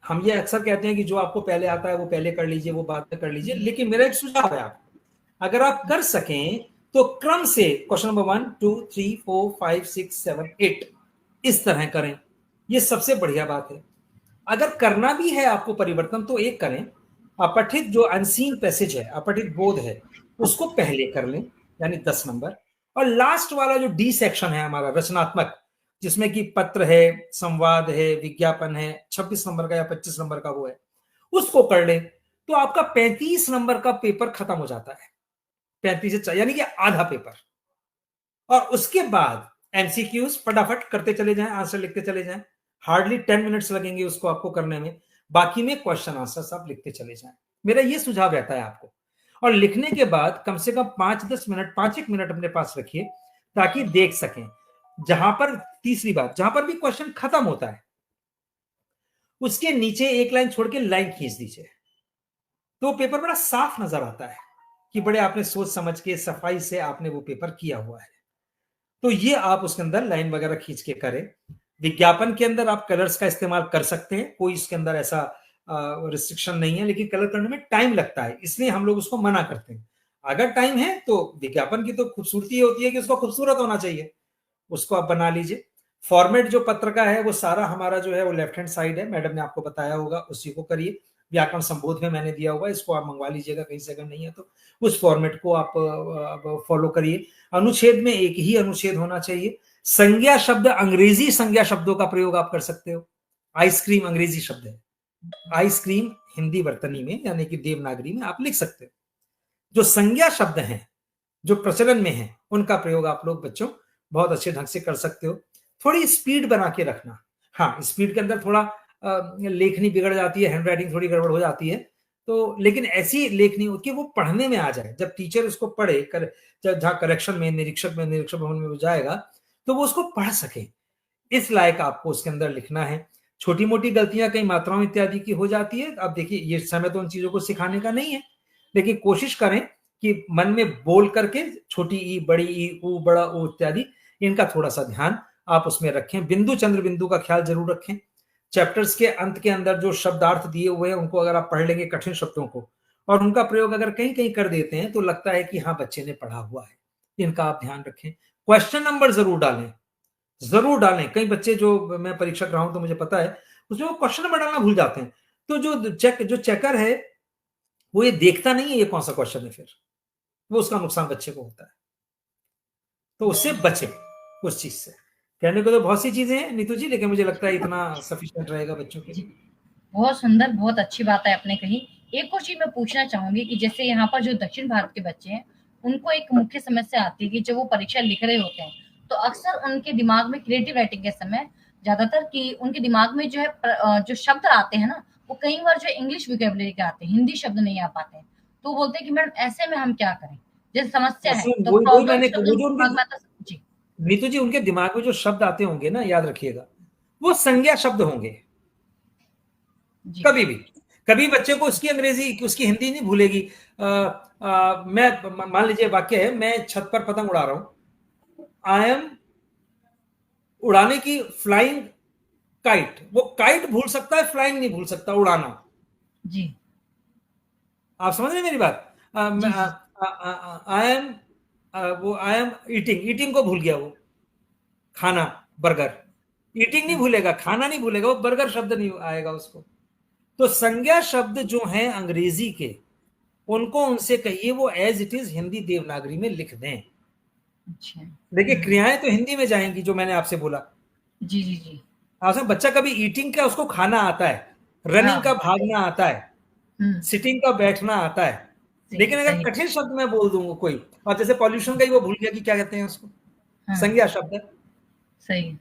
हम ये अक्सर कहते हैं कि जो आपको पहले आता है वो पहले कर लीजिए, वो बाद में कर लीजिए, लेकिन मेरा एक सुझाव है आपको, अगर आप कर सकें तो क्रम से क्वेश्चन नंबर 1 2 3 4 5 6 7 8 इस तरह करें। ये सबसे बढ़िया बात है। अगर करना भी है आपको परिवर्तन तो एक करें, अपठित जो अनसीन पैसेज है, अपठित बोध है, उसको पहले कर लें, यानी 10 नंबर, और लास्ट वाला जो डी सेक्शन है हमारा रचनात्मक, जिसमें कि पत्र है, संवाद है, विज्ञापन है, 26 नंबर का या 25 नंबर का वो है, उसको कर ले, तो आपका 35 नंबर का पेपर खत्म हो जाता है। 35 से, यानी कि आधा पेपर। और उसके बाद एमसीक्यूज फटाफट करते चले जाएं, आंसर लिखते चले जाएं। हार्डली 10 मिनट्स लगेंगे उसको आपको करने में। बाकी में क्वेश्चन आंसर आप लिखते चले जाएं। मेरा ये सुझाव रहता है आपको। और लिखने के बाद कम से कम 5-10 मिनट, 5-1 मिनट अपने पास रखिए, ताकि देख सकें। जहां पर, तीसरी बात, जहां पर भी क्वेश्चन खत्म होता है उसके नीचे एक लाइन छोड़ के लाइन खींच दीजिए, तो पेपर बड़ा साफ नजर आता है कि बड़े आपने सोच समझ के सफाई से आपने वो पेपर किया हुआ है। तो ये आप उसके अंदर लाइन वगैरह खींच के करें। विज्ञापन के अंदर आप कलर्स का इस्तेमाल कर सकते हैं, कोई इसके अंदर ऐसा रिस्ट्रिक्शन नहीं है, लेकिन कलर करने में टाइम लगता है, इसलिए हम लोग उसको मना करते हैं। अगर टाइम है तो विज्ञापन की तो खूबसूरती होती है कि उसको खूबसूरत होना चाहिए, उसको आप बना लीजिए। फॉर्मेट जो पत्र का है वो सारा हमारा जो है वो लेफ्ट हैंड साइड है, मैडम ने आपको बताया होगा, उसी को करिए। व्याकरण संबोध में मैंने दिया हुआ, इसको आप मंगवा लीजिएगा कहीं से, अगर नहीं है तो उस फॉर्मेट को आप फॉलो करिए। अनुच्छेद में एक ही अनुच्छेद होना चाहिए। संज्ञा शब्द, अंग्रेजी संज्ञा शब्दों का प्रयोग आप कर सकते हो। आइसक्रीम अंग्रेजी शब्द है, आइसक्रीम हिंदी वर्तनी में यानी कि देवनागरी में आप लिख सकते हो। जो संज्ञा शब्द हैं जो प्रचलन में है, उनका प्रयोग आप लोग बच्चों बहुत अच्छे ढंग से कर सकते हो। थोड़ी स्पीड बना के रखना। हाँ, स्पीड के अंदर थोड़ा लेखनी बिगड़ जाती है, हैंडराइटिंग थोड़ी गड़बड़ हो जाती है, तो लेकिन ऐसी लेखनी हो कि वो पढ़ने में आ जाए। जब टीचर उसको पढ़े जहाँ करेक्शन में, निरीक्षक भवन में वो जाएगा, तो वो उसको पढ़ सके, इस लायक आपको उसके अंदर लिखना है। छोटी मोटी गलतियां कई मात्राओं इत्यादि की हो जाती है। अब देखिए, ये समय तो उन चीजों को सिखाने का नहीं है, लेकिन कोशिश करें कि मन में बोल करके छोटी ई, बड़ी ई, ऊ, बड़ा ऊ इत्यादि, इनका थोड़ा सा ध्यान आप उसमें रखें। बिंदु चंद्र बिंदु का ख्याल जरूर रखें। चैप्टर्स के अंत के अंदर जो शब्दार्थ दिए हुए हैं उनको अगर आप पढ़ लेंगे, कठिन शब्दों को, और उनका प्रयोग अगर कहीं कहीं कर देते हैं, तो लगता है कि हाँ, बच्चे ने पढ़ा हुआ है। इनका आप ध्यान रखें। क्वेश्चन नंबर जरूर डालें, जरूर डालें। कई बच्चे, जो मैं परीक्षक रहा हूं तो मुझे पता है, उसमें वो क्वेश्चन नंबर डालना भूल जाते हैं। तो जो चेकर है वो ये देखता नहीं है ये कौन सा क्वेश्चन है, फिर वो उसका नुकसान बच्चे को होता है। तो उससे बचे उस चीज से। कहने को तो बहुत सी चीजें हैं नीतू जी, लेकिन मुझे लगता है इतना सफिशिएंट रहेगा बच्चों के जी, लिए। बहुत सुंदर, बहुत अच्छी बात है आपने कही। एक और चीज़ मैं पूछना चाहूँगी कि जैसे यहाँ पर जो दक्षिण भारत के बच्चे हैं, उनको एक मुख्य समस्या आती है कि जब वो परीक्षा लिख रहे होते हैं, तो अक्सर उनके दिमाग में क्रिएटिव राइटिंग के समय ज़्यादातर कि उनके दिमाग में जो है जो शब्द आते हैं ना, वो कई बार जो इंग्लिश वोकैब्युलरी के आते हैं, हिंदी शब्द नहीं आ पाते हैं। तो वो बोलते हैं कि मैडम ऐसे में हम क्या करें? जैसे समस्या है, असल तो वही प्रॉब्लम मैंने, शब्द वो जो उनके उनके, दिमाग में आता है। जी, नीतू जी, उनके दिमाग में जो शब्द आते होंगे ना, याद रखिएगा, वो संज्ञा शब्द होंगे। जी, कभी भी, कभी बच्चे को उसकी अंग्रेजी, उसकी हिंदी नहीं भूलेगी। मैं मान लीजिए वाक्य है, मैं छत पर पतंग उड़ा रहा हूं, आई एम, उड़ाने की, फ्लाइंग काइट, वो काइट भूल सकता है, फ्लाइंग नहीं भूल सकता, उड़ाना। जी, आप समझ रहे हैं मेरी बात? जी, जी, आई एम, वो आई एम ईटिंग, ईटिंग को भूल गया वो, खाना, बर्गर। ईटिंग नहीं जी, भूलेगा, खाना नहीं भूलेगा, वो बर्गर शब्द नहीं आएगा उसको। तो संज्ञा शब्द जो हैं अंग्रेजी के, उनको उनसे कहिए वो as it is Hindi Devanagari में लिख दें। अच्छा। देखिए क्रियाएं तो हिंदी में जाएंगी जो मैंने आपसे बोला। जी, जी, जी। आपसे बच्चा कभी ईटिंग का उसको खाना आता है, रनिंग का हाँ, सही। भागना आता है, हुँ, सिटिंग का बैठना आता है। सही, लेकिन अगर सही। कठिन शब्द मैं बोल दूंगा कोई, और जैसे पॉल्यूशन का ही वो भूल गया कि क्या कहते हैं उसको, हाँ, संज्ञा शब्द है। सही।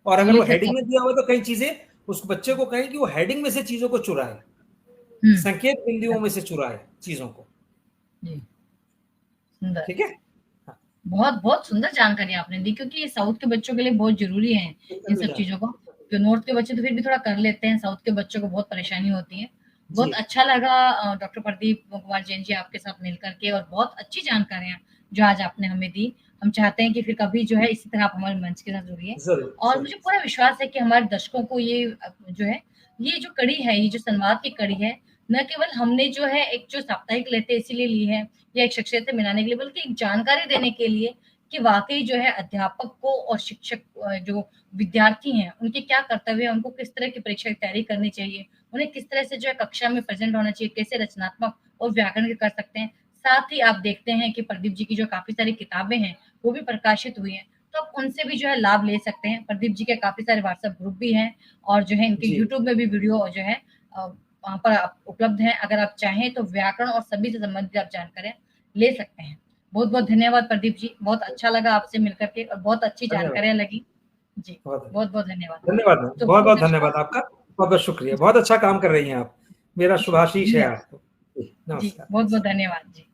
और अगर वो लिखित हेडिंग का। में दिया हुआ तो कई चीजें उस बच्चे को कहें कि वो हेडिंग में से चीजों को चुराए, हुँ, संकेत बिंदुओं में सही। से चुराए चीजों को। जी, सुंदर। ठीक है। हाँ, बहुत बहुत सुंदर जानकारी आपने दी, क्योंकि ये साउथ के बच्चों के लिए बहुत ज़रूरी है इन सब चीज़ों को। जो नॉर्थ के बच्चे तो फिर भी थोड़ा कर लेते हैं, साउथ के बच्चों को बहुत परेशानी होती है। जी बहुत अच्छा लगा डॉक्टर प्रदीप कुमार जैन जी आपके साथ मिल कर के, और बहुत अच्छी जानकारियाँ जो आज आपने हमें दी। हम चाहते हैं कि फिर कभी जो है इसी तरह आप हमारे मंच के साथ जुड़िए, जरूर और जरूर। मुझे पूरा विश्वास है कि हमारे दर्शकों को ये जो है, ये जो कड़ी है, ये जो संवाद की कड़ी है, न केवल हमने जो है एक जो साप्ताहिक लेते हैं इसीलिए ली है, या एक शख्सियत से मिलाने के लिए, बल्कि एक जानकारी देने के लिए कि वाक़ई जो है अध्यापक को और शिक्षक जो विद्यार्थी हैं, उनके क्या कर्तव्य हैं, उनको किस तरह की परीक्षा की तैयारी करनी चाहिए, उन्हें किस तरह से जो है कक्षा में प्रेज़ेंट होना चाहिए, कैसे रचनात्मक और व्याकरण के कर सकते हैं। साथ ही आप देखते हैं कि प्रदीप जी की जो काफ़ी सारी किताबें हैं, वो भी प्रकाशित हुई हैं, तो आप उनसे भी जो है लाभ ले सकते हैं। प्रदीप जी के काफ़ी सारे व्हाट्सएप ग्रुप भी हैं, और जो है इनके जी यूट्यूब में भी वीडियो जो है वहाँ पर आप उपलब्ध हैं। अगर आप चाहें तो व्याकरण और सभी से संबंधित आप जानकारियाँ ले सकते हैं। बहुत-बहुत धन्यवाद प्रदीप जी, बहुत अच्छा लगा आपसे मिल कर के, और बहुत अच्छी धन्यवाद। जानकारियाँ लगी। जी, बहुत धन्यवाद। बहुत-बहुत धन्यवाद। धन्यवाद, तो बहुत बहुत मुझे धन्यवाद विश्वास आपका। बहुत बहुत शुक्रिया, बहुत अच्छा काम कर रही हैं आप। मेरा जी, शुभाशीष है धन्यवाद। आपको। जी जी, नमस्कार। बहुत-बहुत धन्यवाद जी।